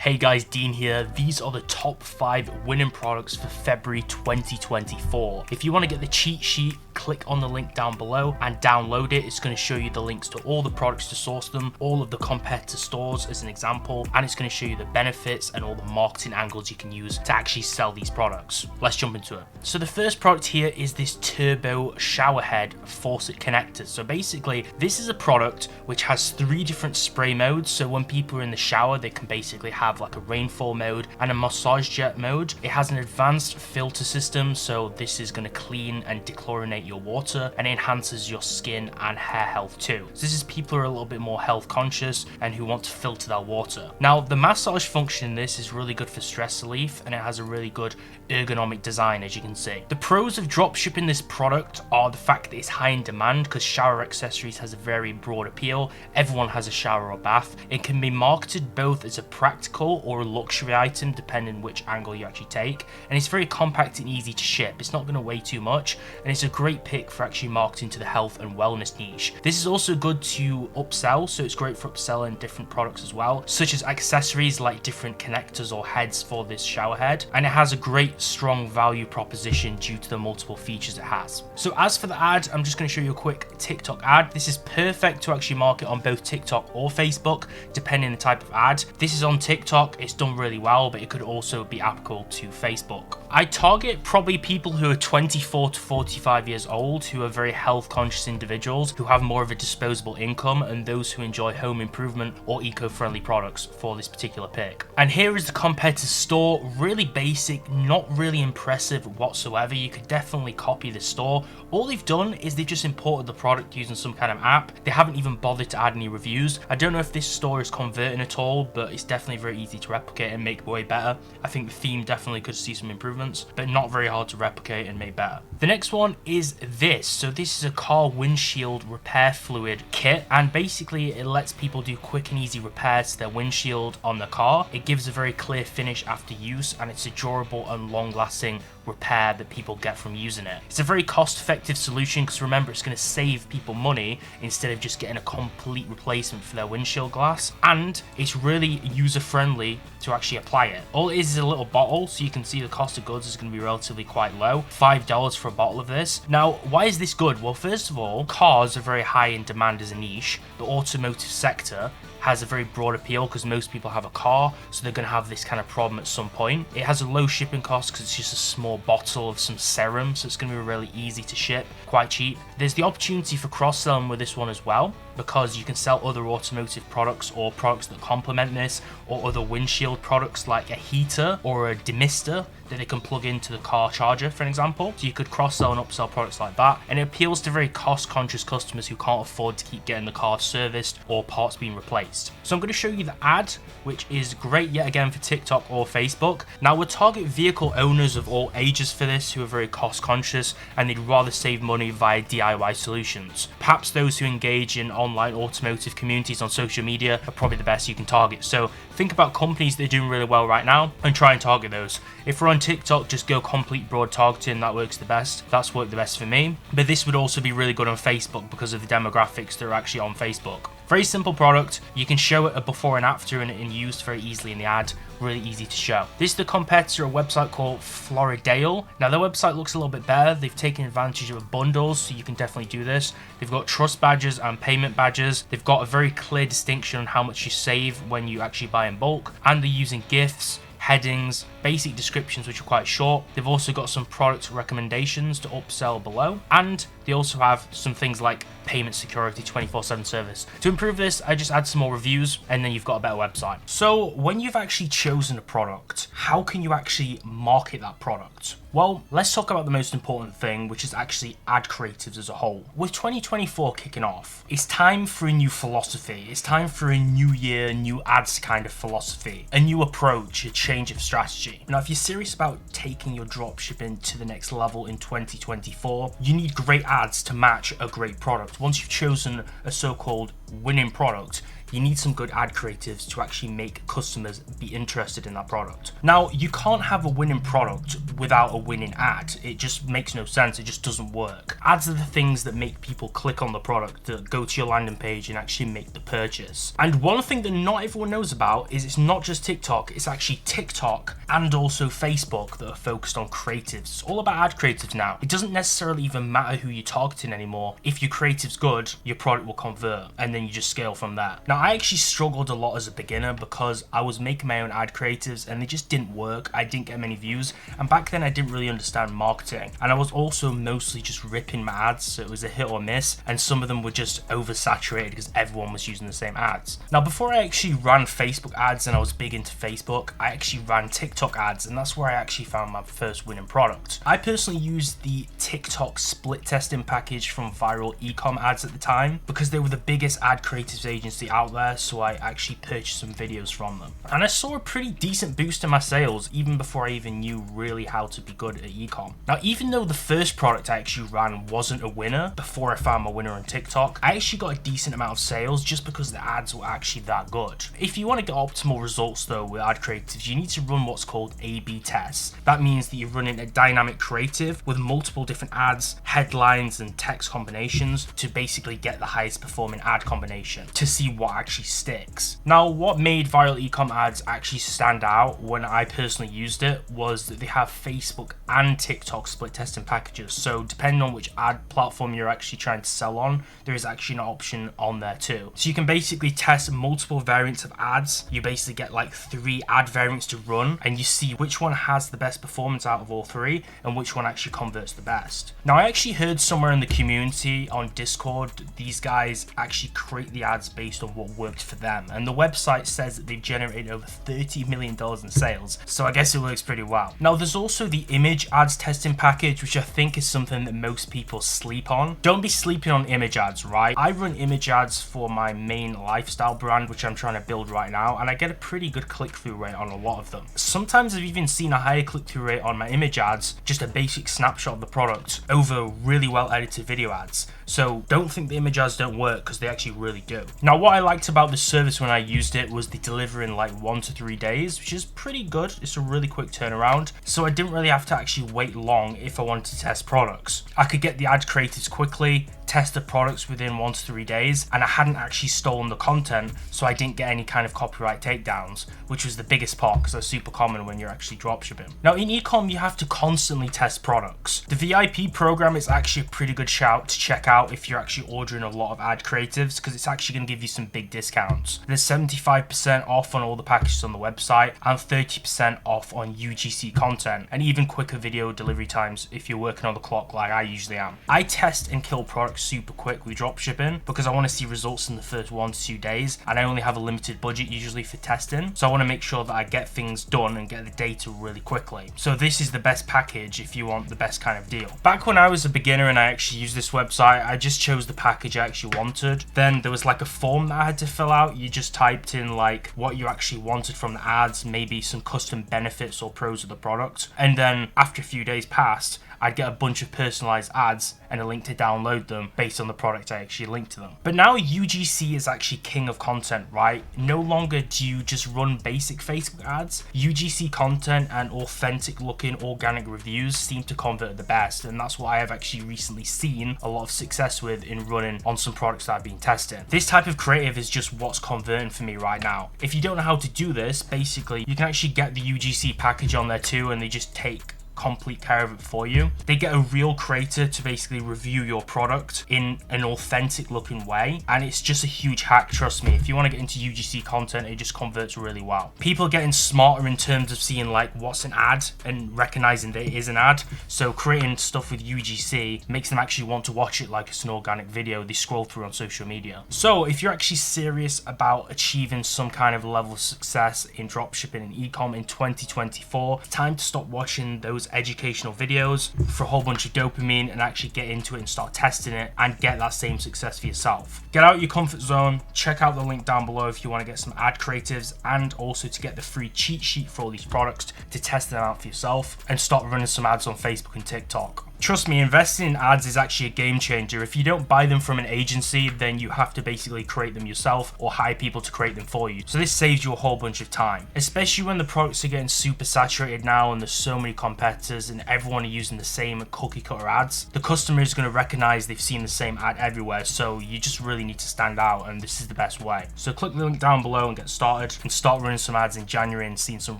Hey guys, Dean here. These are the top 5 winning products for February 2024. If you want to get the cheat sheet, click on the link down below and download it. It's going to show you the links to all the products to source them, all of the competitor stores as an example, and it's going to show you the benefits and all the marketing angles you can use to actually sell these products. Let's jump into it. So the first product here is this turbo shower head faucet connector. So basically, this is a product which has 3 different spray modes. So when people are in the shower, they can basically have like a rainfall mode and a massage jet mode. It has an advanced filter system, so this is going to clean and dechlorinate your water and enhances your skin and hair health too. So this is people who are a little bit more health conscious and who want to filter their water. Now the massage function in this is really good for stress relief, and it has a really good ergonomic design, as you can see. The pros of dropshipping this product are the fact that it's high in demand because shower accessories has a very broad appeal. Everyone has a shower or bath. It can be marketed both as a practical or a luxury item depending which angle you actually take, and it's very compact and easy to ship. It's not going to weigh too much, and it's a great pick for actually marketing to the health and wellness niche. This is also good to upsell, so it's great for upselling different products as well, such as accessories like different connectors or heads for this shower head, and it has a great strong value proposition due to the multiple features it has. So as for the ad, I'm just going to show you a quick TikTok ad. This is perfect to actually market on both TikTok or Facebook depending on the type of ad. This is on TikTok, it's done really well, but it could also be applicable to Facebook. I target probably people who are 24 to 45 years old, who are very health conscious individuals, who have more of a disposable income, and those who enjoy home improvement or eco-friendly products for this particular pick. And here is the competitor store. Really basic, not really impressive whatsoever. You could definitely copy the store. All they've done is they've just imported the product using some kind of app. They haven't even bothered to add any reviews. I don't know if this store is converting at all, but it's definitely very easy to replicate and make way better. I think the theme definitely could see some improvements, but not very hard to replicate and make better. The next one is this. So this is a car windshield repair fluid kit, and basically it lets people do quick and easy repairs to their windshield on the car. It gives a very clear finish after use, and it's a durable and long-lasting repair that people get from using it. It's a very cost-effective solution because remember, it's going to save people money instead of just getting a complete replacement for their windshield glass, and it's really user-friendly to actually apply it. All it is a little bottle, so you can see the cost of goods is going to be relatively quite low, $5 for a bottle of this. Now, why is this good? Well, first of all, cars are very high in demand as a niche. The automotive sector has a very broad appeal because most people have a car, so they're going to have this kind of problem at some point. It has a low shipping cost because it's just a small bottle of some serum, so it's going to be really easy to ship, quite cheap. There's the opportunity for cross-selling with this one as well, because you can sell other automotive products or products that complement this, or other windshield products like a heater or a demister that they can plug into the car charger, for an example. So you could cross-sell and upsell products like that, and it appeals to very cost-conscious customers who can't afford to keep getting the car serviced or parts being replaced. So I'm going to show you the ad, which is great yet again for TikTok or Facebook. Now we'll target vehicle owners of all ages for this, who are very cost-conscious and they'd rather save money via DIY solutions. Perhaps those who engage in online automotive communities on social media are probably the best you can target. So think about companies that are doing really well right now and try and target those. If we're on TikTok, just go complete broad targeting. That works the best. That's worked the best for me. But this would also be really good on Facebook because of the demographics that are actually on Facebook. Very simple product. You can show it a before and after and used very easily in the ad. Really easy to show. This is the competitor, a website called Floridale. Now their website looks a little bit better. They've taken advantage of bundles, so you can definitely do this. They've got trust badges and payment badges. They've got a very clear distinction on how much you save when you actually buy in bulk, and they're using GIFs, headings, basic descriptions which are quite short. They've also got some product recommendations to upsell below, and they also have some things like payment security, 24/7 service. To improve this, I just add some more reviews, and then you've got a better website. So when you've actually chosen a product, how can you actually market that product? Well, let's talk about the most important thing, which is actually ad creatives as a whole. With 2024 kicking off, it's time for a new philosophy. It's time for a new year, new ads kind of philosophy, a new approach, a change of strategy. Now, if you're serious about taking your dropshipping to the next level in 2024, you need great ads to match a great product. Once you've chosen a so-called winning product, you need some good ad creatives to actually make customers be interested in that product. Now, you can't have a winning product without a winning ad. It just makes no sense. It just doesn't work. Ads are the things that make people click on the product, that go to your landing page and actually make the purchase. And one thing that not everyone knows about is it's not just TikTok, it's actually TikTok and also Facebook that are focused on creatives. It's all about ad creatives now. It doesn't necessarily even matter who you're targeting anymore. If your creative's good, your product will convert, and then you just scale from there. Now, I actually struggled a lot as a beginner because I was making my own ad creatives and they just didn't work. I didn't get many views, and back then I didn't really understand marketing, and I was also mostly just ripping my ads, so it was a hit or miss, and some of them were just oversaturated because everyone was using the same ads. Now, before I actually ran Facebook ads and I was big into Facebook, I actually ran TikTok ads, and that's where I actually found my first winning product. I personally used the TikTok split testing package from Viral Ecom Ads at the time because they were the biggest ad creatives agency out there, so I actually purchased some videos from them. And I saw a pretty decent boost in my sales even before I even knew really how to be good at ecom. Now, even though the first product I actually ran wasn't a winner before I found my winner on TikTok, I actually got a decent amount of sales just because the ads were actually that good. If you want to get optimal results though with ad creatives, you need to run what's called A/B tests. That means that you're running a dynamic creative with multiple different ads, headlines and text combinations to basically get the highest performing ad combination to see what actually sticks. Now, what made Viral Ecom Ads actually stand out when I personally used it was that they have Facebook and TikTok split testing packages. So depending on which ad platform you're actually trying to sell on, there is actually an option on there too. So you can basically test multiple variants of ads. You basically get like 3 ad variants to run, and you see which one has the best performance out of all 3 and which one actually converts the best. Now, I actually heard somewhere in the community on Discord, these guys actually create the ads based on what worked for them, and the website says that they've generated over $30 million in sales, so I guess it works pretty well. Now, there's also the image ads testing package, which I think is something that most people sleep on. Don't be sleeping on image ads, right? I run image ads for my main lifestyle brand, which I'm trying to build right now, and I get a pretty good click-through rate on a lot of them. Sometimes I've even seen a higher click-through rate on my image ads, just a basic snapshot of the product, over really well edited video ads. So don't think the image ads don't work, because they actually really do. Now, what I liked about this service when I used it was they deliver in like 1 to 3 days, which is pretty good. It's a really quick turnaround, so I didn't really have to actually wait long if I wanted to test products. I could get the ad creatives quickly, test the products within 1 to 3 days, and I hadn't actually stolen the content, so I didn't get any kind of copyright takedowns, which was the biggest part because that's super common when you're actually dropshipping. Now, in ecom, you have to constantly test products. The VIP program is actually a pretty good shout to check out if you're actually ordering a lot of ad creatives, because it's actually going to give you some big discounts. There's 75% off on all the packages on the website and 30% off on UGC content, and even quicker video delivery times if you're working on the clock like I usually am. I test and kill products super quick with dropshipping because I want to see results in the first 1 to 2 days, and I only have a limited budget usually for testing, so I want to make sure that I get things done and get the data really quickly. So this is the best package if you want the best kind of deal. Back when I was a beginner and I actually used this website, I just chose the package I actually wanted. Then there was like a form that I had to fill out. You just typed in like what you actually wanted from the ads, maybe some custom benefits or pros of the product, and then after a few days passed, I'd get a bunch of personalized ads and a link to download them based on the product I actually linked to them. But now UGC is actually king of content, right? No longer do you just run basic Facebook ads. UGC content and authentic looking organic reviews seem to convert the best, and that's what I have actually recently seen a lot of success with in running on some products that I've been testing. This type of creative is just what's converting for me right now. If you don't know how to do this, basically you can actually get the UGC package on there too, and they just take complete care of it for you. They get a real creator to basically review your product in an authentic looking way, and it's just a huge hack, trust me. If you want to get into UGC content, it just converts really well. People are getting smarter in terms of seeing like what's an ad and recognizing that it is an ad, so creating stuff with UGC makes them actually want to watch it like it's an organic video they scroll through on social media. So if you're actually serious about achieving some kind of level of success in dropshipping and ecom in 2024, it's time to stop watching those educational videos for a whole bunch of dopamine and actually get into it and start testing it and get that same success for yourself. Get out your comfort zone, check out the link down below if you want to get some ad creatives, and also to get the free cheat sheet for all these products to test them out for yourself and start running some ads on Facebook and TikTok. Trust me, investing in ads is actually a game changer. If you don't buy them from an agency, then you have to basically create them yourself or hire people to create them for you. So this saves you a whole bunch of time, especially when the products are getting super saturated now and there's so many competitors and everyone are using the same cookie cutter ads. The customer is going to recognize they've seen the same ad everywhere, so you just really need to stand out, and this is the best way. So click the link down below and get started and start running some ads in January and seeing some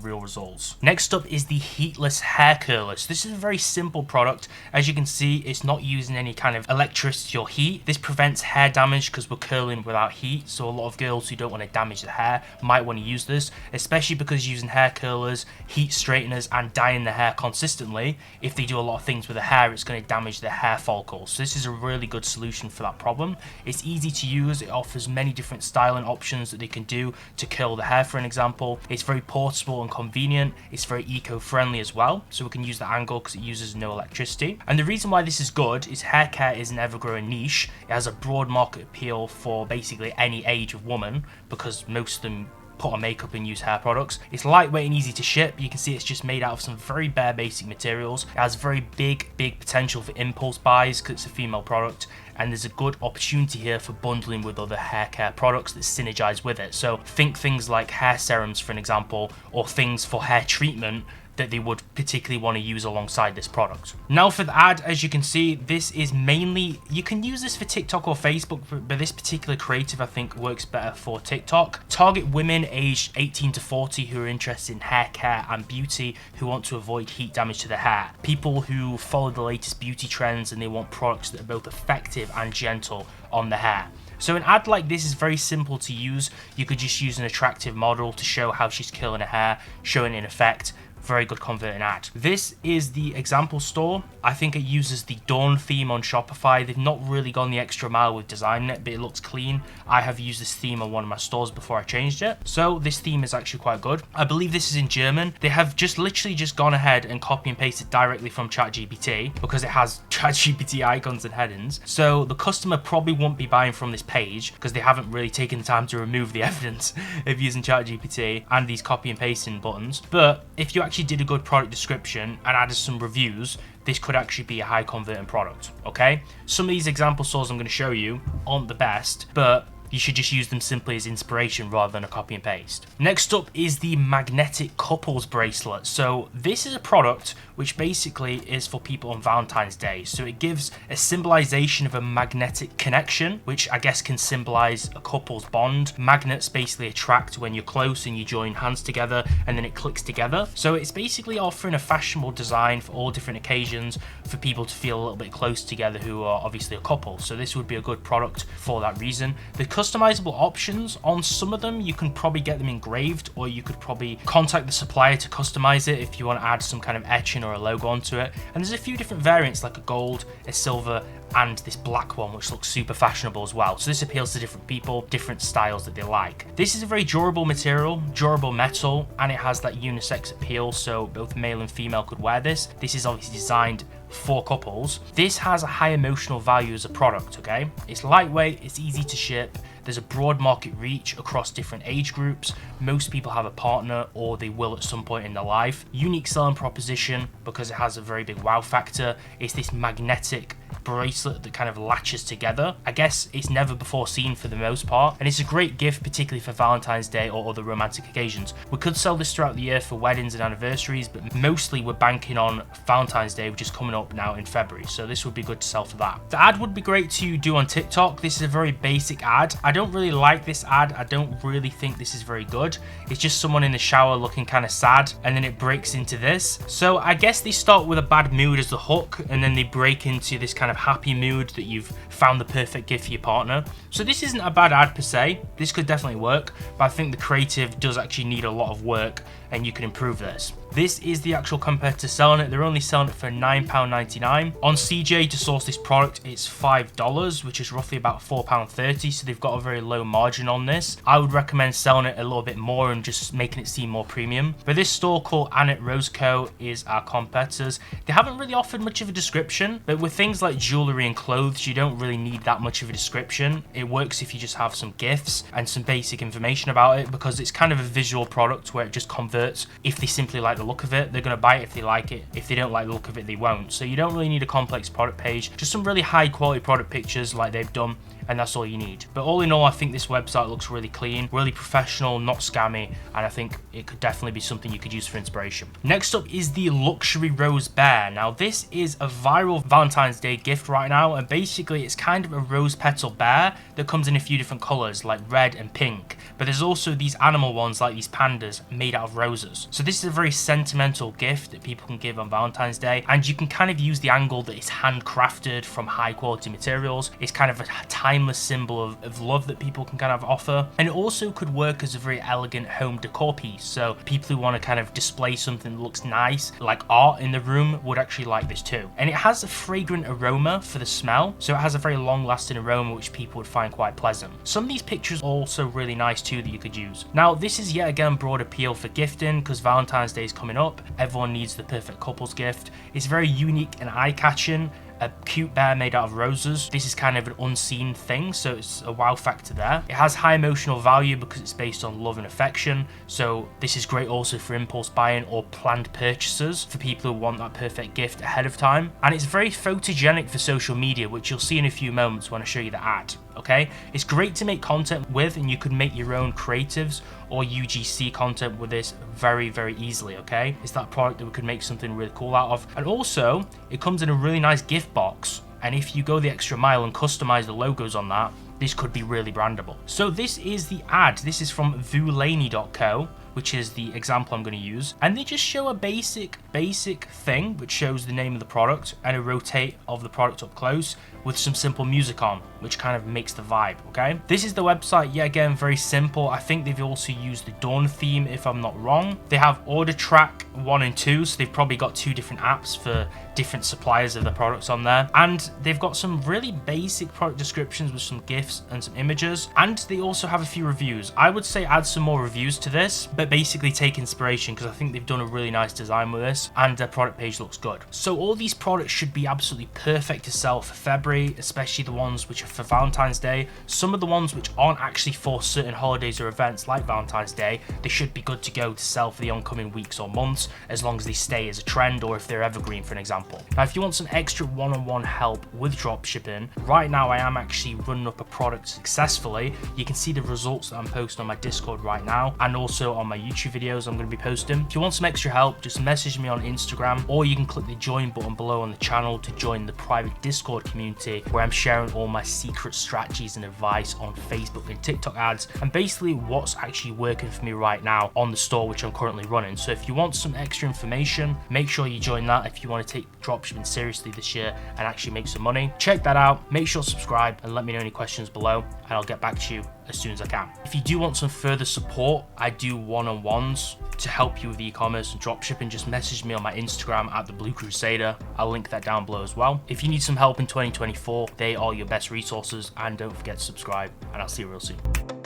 real results. Next up is the heatless hair curler. So this is a very simple product. As you can see, it's not using any kind of electricity or heat. This prevents hair damage because we're curling without heat. So a lot of girls who don't want to damage the hair might want to use this, especially because using hair curlers, heat straighteners, and dyeing the hair consistently, if they do a lot of things with the hair, it's going to damage the hair follicles. So this is a really good solution for that problem. It's easy to use. It offers many different styling options that they can do to curl the hair, for an example. It's very portable and convenient. It's very eco-friendly as well, so we can use the angle because it uses no electricity. And the reason why this is good is hair care is an ever-growing niche. It has a broad market appeal for basically any age of woman because most of them put on makeup and use hair products. It's lightweight and easy to ship. You can see it's just made out of some very bare basic materials. It has very big potential for impulse buys because it's a female product, and there's a good opportunity here for bundling with other hair care products that synergize with it. So think things like hair serums, for an example, or things for hair treatment that they would particularly want to use alongside this product. Now for the ad, as you can see, this is mainly, you can use this for TikTok or Facebook, but this particular creative I think works better for TikTok. Target women aged 18 to 40 who are interested in hair care and beauty, who want to avoid heat damage to their hair. People who follow the latest beauty trends and they want products that are both effective and gentle on the hair. So an ad like this is very simple to use. You could just use an attractive model to show how she's curling her hair, showing in effect. Very good converting ad. This is the example store. I think it uses the Dawn theme on Shopify. They've not really gone the extra mile with designing it, but it looks clean. I have used this theme on one of my stores before I changed it. So this theme is actually quite good. I believe this is in German. They have literally just gone ahead and copy and pasted directly from ChatGPT because it has ChatGPT icons and headings. So the customer probably won't be buying from this page because they haven't really taken the time to remove the evidence of using ChatGPT and these copy and pasting buttons. But if you actually did a good product description and added some reviews, this could actually be a high converting product, okay? Some of these example stores I'm going to show you aren't the best, but you should just use them simply as inspiration rather than a copy and paste. Next up is the magnetic couples bracelet. So this is a product which basically is for people on Valentine's Day. So it gives a symbolization of a magnetic connection, which I guess can symbolize a couple's bond. Magnets basically attract when you're close and you join hands together and then it clicks together. So it's basically offering a fashionable design for all different occasions for people to feel a little bit close together who are obviously a couple. So this would be a good product for that reason. The customizable options on some of them, you can probably get them engraved, or you could probably contact the supplier to customize it if you want to add some kind of etching or a logo onto it. And there's a few different variants like a gold, a silver, and this black one which looks super fashionable as well. So this appeals to different people, different styles that they like. This is a very durable material, durable metal, and it has that unisex appeal, so both male and female could wear this. This is obviously designed for couples. This has a high emotional value as a product, okay? It's lightweight, it's easy to ship, there's a broad market reach across different age groups. Most people have a partner or they will at some point in their life. Unique selling proposition because it has a very big wow factor. It's this magnetic bracelet that kind of latches together. I guess it's never before seen for the most part, and it's a great gift particularly for Valentine's Day or other romantic occasions. We could sell this throughout the year for weddings and anniversaries, but mostly we're banking on Valentine's Day, which is coming up now in February, so this would be good to sell for that. The ad would be great to do on TikTok. This is a very basic ad. I don't really like this ad. I don't really think this is very good. It's just someone in the shower looking kind of sad, and then it breaks into this. So I guess they start with a bad mood as the hook, and then they break into this kind of happy mood that you've found the perfect gift for your partner. So this isn't a bad ad per se. This could definitely work, but I think the creative does actually need a lot of work, and you can improve this. This is the actual competitor selling it. They're only selling it for £9.99. On CJ to source this product, it's $5, which is roughly about £4.30, so they've got a very low margin on this. I would recommend selling it a little bit more and just making it seem more premium. But this store called Annette Rose Co. is our competitors. They haven't really offered much of a description, but with things like jewelry and clothes, you don't really need that much of a description. It works if you just have some gifts and some basic information about it, because it's kind of a visual product where it just converts converts. If they simply like the look of it, they're going to buy it if they like it. If they don't like the look of it, they won't. So you don't really need a complex product page, just some really high quality product pictures like they've done, and that's all you need. But all in all, I think this website looks really clean, really professional, not scammy, and I think it could definitely be something you could use for inspiration. Next up is the Luxury Rose Bear. Now this is a viral Valentine's Day gift right now, and basically it's kind of a rose petal bear that comes in a few different colors like red and pink, but there's also these animal ones like these pandas made out of roses. So this is a very sentimental gift that people can give on Valentine's Day, and you can kind of use the angle that it's handcrafted from high quality materials. It's kind of a timeless symbol of love that people can kind of offer, and it also could work as a very elegant home decor piece. So people who want to kind of display something that looks nice like art in the room would actually like this too. And it has a fragrant aroma for the smell, so it has a very long lasting aroma which people would find quite pleasant. Some of these pictures are also really nice too that you could use. Now this is yet again broad appeal for gifting because Valentine's Day is coming up. Everyone needs the perfect couples gift. It's very unique and eye-catching. A cute bear made out of roses. This is kind of an unseen thing, so it's a wow factor there. It has high emotional value because it's based on love and affection, so this is great also for impulse buying or planned purchases for people who want that perfect gift ahead of time. And it's very photogenic for social media, which you'll see in a few moments when I show you the ad. Okay, it's great to make content with, and you could make your own creatives or UGC content with this very, very easily. Okay, it's that product that we could make something really cool out of. And also it comes in a really nice gift box, and if you go the extra mile and customize the logos on that, this could be really brandable. So this is the ad. This is from vulaney.co, which is the example I'm going to use, and they just show a basic thing which shows the name of the product and a rotate of the product up close with some simple music on, which kind of makes the vibe. Okay, this is the website. Yet again, very simple. I think they've also used the Dawn theme if I'm not wrong. They have order track 1 and 2, so they've probably got 2 different apps for different suppliers of the products on there, and they've got some really basic product descriptions with some GIFs and some images, and they also have a few reviews. I would say add some more reviews to this, but basically take inspiration because I think they've done a really nice design with this, and their product page looks good. So all these products should be absolutely perfect to sell for February, especially the ones which are for Valentine's Day. Some of the ones which aren't actually for certain holidays or events like Valentine's Day, they should be good to go to sell for the oncoming weeks or months, as long as they stay as a trend or if they're evergreen, for an example. Now if you want some extra one-on-one help with dropshipping, right now I am actually running up a product successfully. You can see the results that I'm posting on my Discord right now, and also on my YouTube videos I'm going to be posting. If you want some extra help, just message me on Instagram, or you can click the join button below on the channel to join the private Discord community where I'm sharing all my secret strategies and advice on Facebook and TikTok ads, and basically what's actually working for me right now on the store which I'm currently running. So if you want some extra information, make sure you join that if you want to take dropshipping seriously this year and actually make some money. Check that out, make sure to subscribe and let me know any questions below, and I'll get back to you as soon as I can. If you do want some further support, I do one-on-ones to help you with e-commerce and dropshipping. Just message me on my Instagram at thebluecrusader. I'll link that down below as well. If you need some help in 2024, they are your best resources, and don't forget to subscribe, and I'll see you real soon.